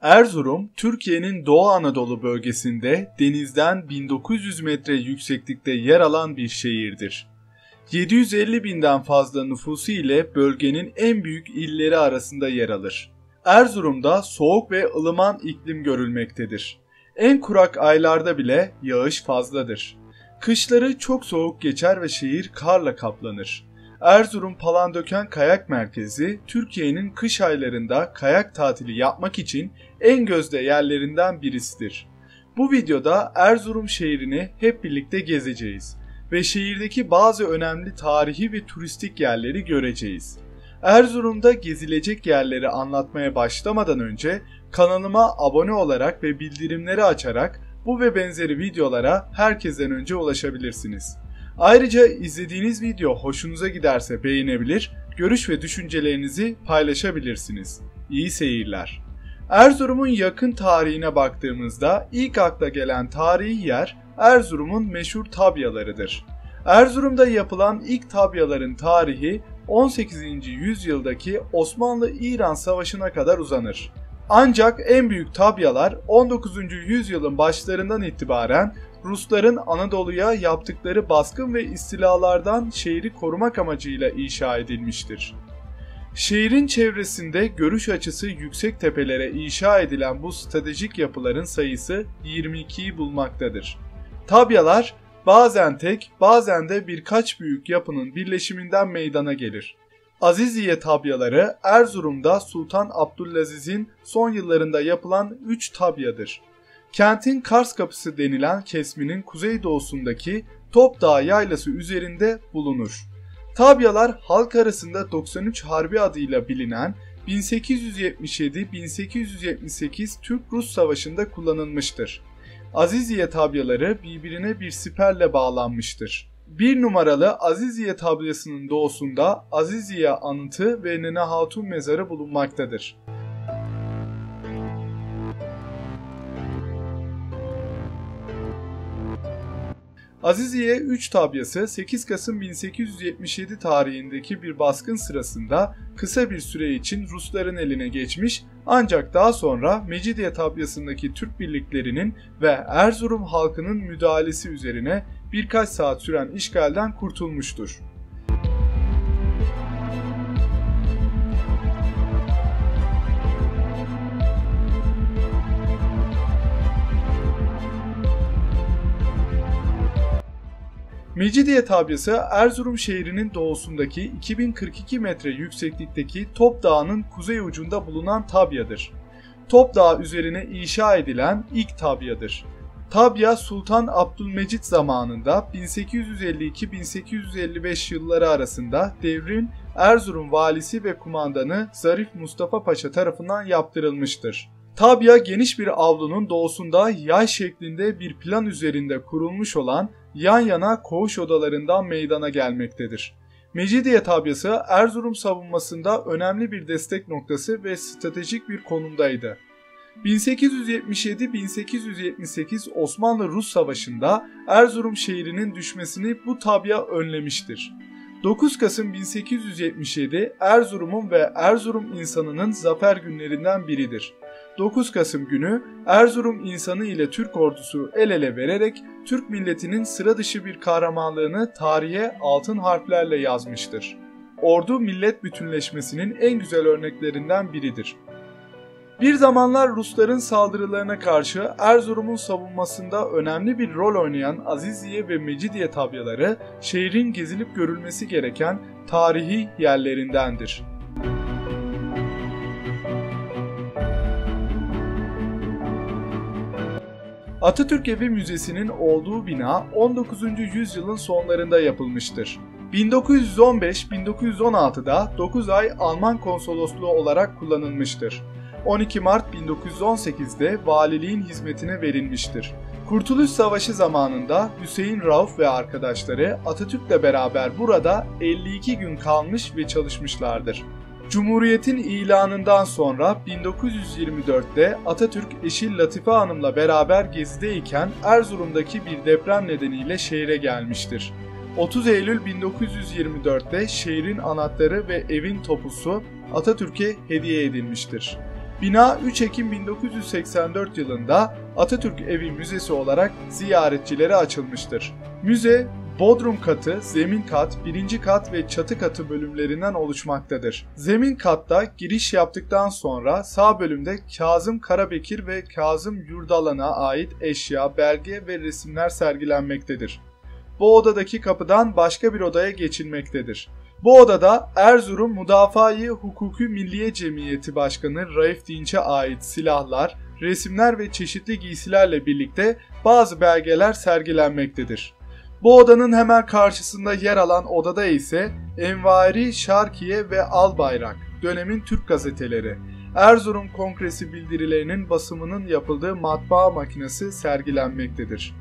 Erzurum, Türkiye'nin Doğu Anadolu bölgesinde denizden 1900 metre yükseklikte yer alan bir şehirdir. 750 binden fazla nüfusu ile bölgenin en büyük illeri arasında yer alır. Erzurum'da soğuk ve ılıman iklim görülmektedir. En kurak aylarda bile yağış fazladır. Kışları çok soğuk geçer ve şehir karla kaplanır. Erzurum Palandöken Kayak Merkezi, Türkiye'nin kış aylarında kayak tatili yapmak için en gözde yerlerinden birisidir. Bu videoda Erzurum şehrini hep birlikte gezeceğiz ve şehirdeki bazı önemli tarihi ve turistik yerleri göreceğiz. Erzurum'da gezilecek yerleri anlatmaya başlamadan önce kanalıma abone olarak ve bildirimleri açarak bu ve benzeri videolara herkesten önce ulaşabilirsiniz. Ayrıca izlediğiniz video hoşunuza giderse beğenebilir, görüş ve düşüncelerinizi paylaşabilirsiniz. İyi seyirler. Erzurum'un yakın tarihine baktığımızda ilk akla gelen tarihi yer Erzurum'un meşhur tabyalarıdır. Erzurum'da yapılan ilk tabyaların tarihi 18. yüzyıldaki Osmanlı-İran Savaşı'na kadar uzanır. Ancak en büyük tabyalar 19. yüzyılın başlarından itibaren Rusların Anadolu'ya yaptıkları baskın ve istilalardan şehri korumak amacıyla inşa edilmiştir. Şehrin çevresinde görüş açısı yüksek tepelere inşa edilen bu stratejik yapıların sayısı 22'yi bulmaktadır. Tabyalar bazen tek, bazen de birkaç büyük yapının birleşiminden meydana gelir. Aziziye tabyaları Erzurum'da Sultan Abdülaziz'in son yıllarında yapılan 3 tabyadır. Kentin Kars Kapısı denilen kesminin kuzeydoğusundaki Topdağ yaylası üzerinde bulunur. Tabyalar halk arasında 93 Harbi adıyla bilinen 1877-1878 Türk-Rus Savaşı'nda kullanılmıştır. Aziziye tabyaları birbirine bir siperle bağlanmıştır. 1 numaralı Aziziye tabyasının doğusunda Aziziye anıtı ve Nene Hatun mezarı bulunmaktadır. Aziziye 3 tabyası 8 Kasım 1877 tarihindeki bir baskın sırasında kısa bir süre için Rusların eline geçmiş ancak daha sonra Mecidiye tabyasındaki Türk birliklerinin ve Erzurum halkının müdahalesi üzerine birkaç saat süren işgalden kurtulmuştur. Mecidiye tabyası Erzurum şehrinin doğusundaki 2042 metre yükseklikteki Top Dağı'nın kuzey ucunda bulunan tabyadır. Top Dağı üzerine inşa edilen ilk tabyadır. Tabya Sultan Abdülmecit zamanında 1852-1855 yılları arasında devrin Erzurum valisi ve kumandanı Zarif Mustafa Paşa tarafından yaptırılmıştır. Tabya geniş bir avlunun doğusunda yay şeklinde bir plan üzerinde kurulmuş olan yan yana koğuş odalarından meydana gelmektedir. Mecidiye tabyası Erzurum savunmasında önemli bir destek noktası ve stratejik bir konumdaydı. 1877-1878 Osmanlı-Rus Savaşı'nda Erzurum şehrinin düşmesini bu tabya önlemiştir. 9 Kasım 1877 Erzurum'un ve Erzurum insanının zafer günlerinden biridir. 9 Kasım günü Erzurum insanı ile Türk ordusu el ele vererek Türk milletinin sıra dışı bir kahramanlığını tarihe altın harflerle yazmıştır. Ordu millet bütünleşmesinin en güzel örneklerinden biridir. Bir zamanlar Rusların saldırılarına karşı Erzurum'un savunmasında önemli bir rol oynayan Aziziye ve Mecidiye tabyaları şehrin gezilip görülmesi gereken tarihi yerlerindendir. Atatürk Evi Müzesi'nin olduğu bina 19. yüzyılın sonlarında yapılmıştır. 1915-1916'da 9 ay Alman konsolosluğu olarak kullanılmıştır. 12 Mart 1918'de valiliğin hizmetine verilmiştir. Kurtuluş Savaşı zamanında Hüseyin Rauf ve arkadaşları Atatürk'le beraber burada 52 gün kalmış ve çalışmışlardır. Cumhuriyet'in ilanından sonra 1924'te Atatürk eşi Latife Hanım'la beraber gezideyken Erzurum'daki bir deprem nedeniyle şehre gelmiştir. 30 Eylül 1924'te şehrin anahtarı ve evin topusu Atatürk'e hediye edilmiştir. Bina 3 Ekim 1984 yılında Atatürk Evi Müzesi olarak ziyaretçilere açılmıştır. Müze, bodrum katı, zemin kat, birinci kat ve çatı katı bölümlerinden oluşmaktadır. Zemin katta giriş yaptıktan sonra sağ bölümde Kazım Karabekir ve Kazım Yurdalan'a ait eşya, belge ve resimler sergilenmektedir. Bu odadaki kapıdan başka bir odaya geçilmektedir. Bu odada Erzurum Müdafaa-i Hukuki Milliye Cemiyeti Başkanı Raif Dinç'e ait silahlar, resimler ve çeşitli giysilerle birlikte bazı belgeler sergilenmektedir. Bu odanın hemen karşısında yer alan odada ise Envari, Şarkiye ve Albayrak, dönemin Türk gazeteleri, Erzurum Kongresi bildirilerinin basımının yapıldığı matbaa makinesi sergilenmektedir.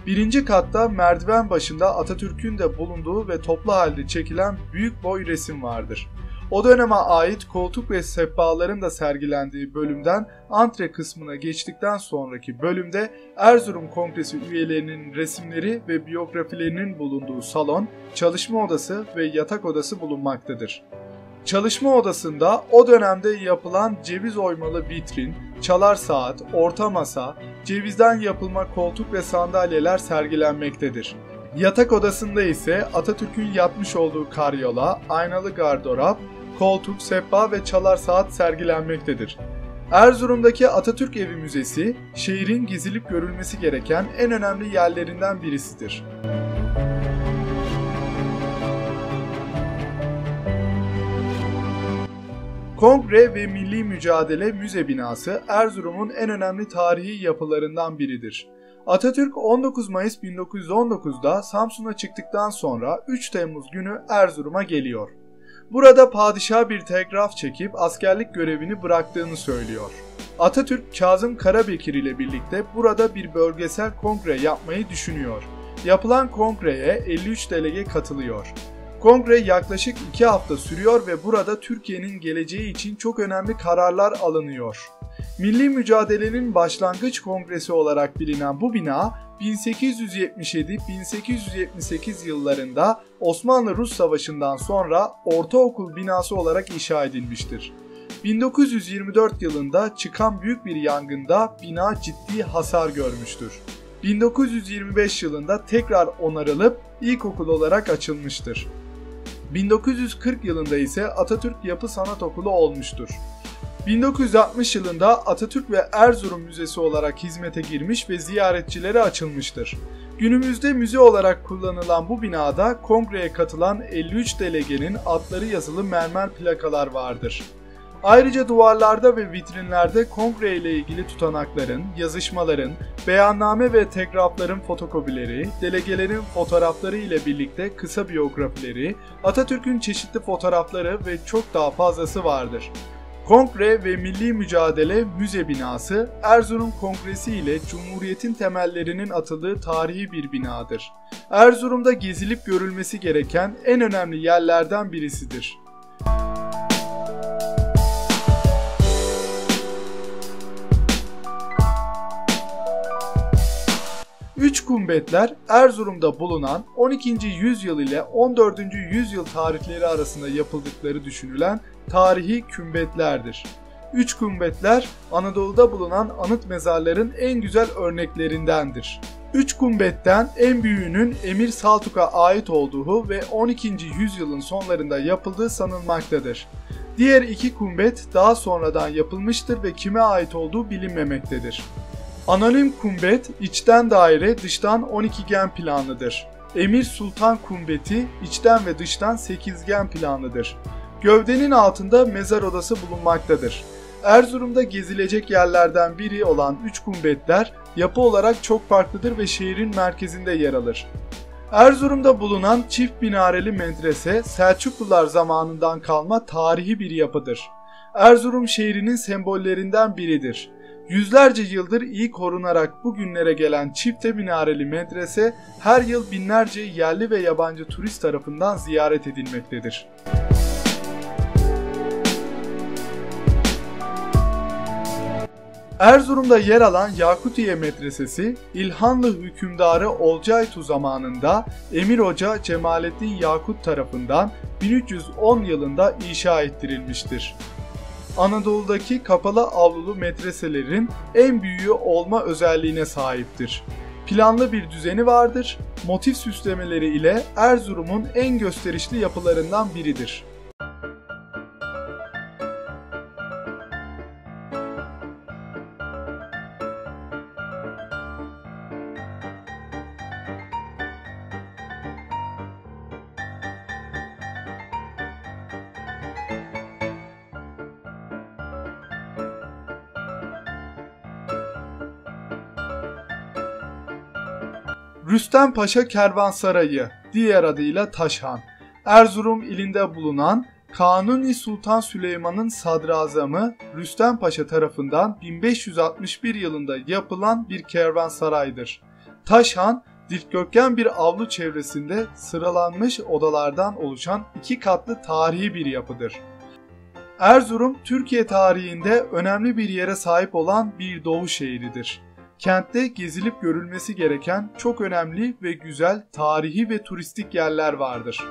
Birinci katta merdiven başında Atatürk'ün de bulunduğu ve toplu halde çekilen büyük boy resim vardır. O döneme ait koltuk ve sehpaların da sergilendiği bölümden antre kısmına geçtikten sonraki bölümde Erzurum Kongresi üyelerinin resimleri ve biyografilerinin bulunduğu salon, çalışma odası ve yatak odası bulunmaktadır. Çalışma odasında o dönemde yapılan ceviz oymalı vitrin, çalar saat, orta masa, cevizden yapılma koltuk ve sandalyeler sergilenmektedir. Yatak odasında ise Atatürk'ün yatmış olduğu karyola, aynalı gardırop, koltuk, sehpa ve çalar saat sergilenmektedir. Erzurum'daki Atatürk Evi Müzesi, şehrin gezilip görülmesi gereken en önemli yerlerinden birisidir. Kongre ve Milli Mücadele Müze Binası Erzurum'un en önemli tarihi yapılarından biridir. Atatürk 19 Mayıs 1919'da Samsun'a çıktıktan sonra 3 Temmuz günü Erzurum'a geliyor. Burada padişah bir telgraf çekip askerlik görevini bıraktığını söylüyor. Atatürk Kazım Karabekir ile birlikte burada bir bölgesel kongre yapmayı düşünüyor. Yapılan kongreye 53 delege katılıyor. Kongre yaklaşık 2 hafta sürüyor ve burada Türkiye'nin geleceği için çok önemli kararlar alınıyor. Milli mücadelenin başlangıç kongresi olarak bilinen bu bina 1877-1878 yıllarında Osmanlı-Rus Savaşı'ndan sonra ortaokul binası olarak inşa edilmiştir. 1924 yılında çıkan büyük bir yangında bina ciddi hasar görmüştür. 1925 yılında tekrar onarılıp ilkokul olarak açılmıştır. 1940 yılında ise Atatürk Yapı Sanat Okulu olmuştur. 1960 yılında Atatürk ve Erzurum Müzesi olarak hizmete girmiş ve ziyaretçilere açılmıştır. Günümüzde müze olarak kullanılan bu binada kongreye katılan 53 delegenin adları yazılı mermer plakalar vardır. Ayrıca duvarlarda ve vitrinlerde kongre ile ilgili tutanakların, yazışmaların, beyanname ve telgrafların fotokopileri, delegelerin fotoğrafları ile birlikte kısa biyografileri, Atatürk'ün çeşitli fotoğrafları ve çok daha fazlası vardır. Kongre ve Milli Mücadele Müze Binası, Erzurum Kongresi ile Cumhuriyet'in temellerinin atıldığı tarihi bir binadır. Erzurum'da gezilip görülmesi gereken en önemli yerlerden birisidir. Üç kumbetler Erzurum'da bulunan 12. yüzyıl ile 14. yüzyıl tarihleri arasında yapıldıkları düşünülen tarihi kümbetlerdir. Üç kumbetler Anadolu'da bulunan anıt mezarların en güzel örneklerindendir. Üç kumbetten en büyüğünün Emir Saltuk'a ait olduğu ve 12. yüzyılın sonlarında yapıldığı sanılmaktadır. Diğer iki kumbet daha sonradan yapılmıştır ve kime ait olduğu bilinmemektedir. Anonim kumbet içten daire, dıştan 12gen planlıdır. Emir Sultan kumbeti içten ve dıştan 8gen planlıdır. Gövdenin altında mezar odası bulunmaktadır. Erzurum'da gezilecek yerlerden biri olan üç kumbetler yapı olarak çok farklıdır ve şehrin merkezinde yer alır. Erzurum'da bulunan çift minareli medrese Selçuklular zamanından kalma tarihi bir yapıdır. Erzurum şehrinin sembollerinden biridir. Yüzlerce yıldır iyi korunarak bugünlere gelen çifte minareli medrese her yıl binlerce yerli ve yabancı turist tarafından ziyaret edilmektedir. Erzurum'da yer alan Yakutiye Medresesi, İlhanlı hükümdarı Olcaytu zamanında Emir Hoca Cemalettin Yakut tarafından 1310 yılında inşa ettirilmiştir. Anadolu'daki kapalı avlulu medreselerin en büyüğü olma özelliğine sahiptir. Planlı bir düzeni vardır, motif süslemeleri ile Erzurum'un en gösterişli yapılarından biridir. Rüstem Paşa Kervansarayı, diğer adıyla Taşhan, Erzurum ilinde bulunan Kanuni Sultan Süleyman'ın sadrazamı Rüstem Paşa tarafından 1561 yılında yapılan bir kervansaraydır. Taşhan, dikdörtgen bir avlu çevresinde sıralanmış odalardan oluşan 2 katlı tarihi bir yapıdır. Erzurum, Türkiye tarihinde önemli bir yere sahip olan bir doğu şehridir. Kentte gezilip görülmesi gereken çok önemli ve güzel tarihi ve turistik yerler vardır.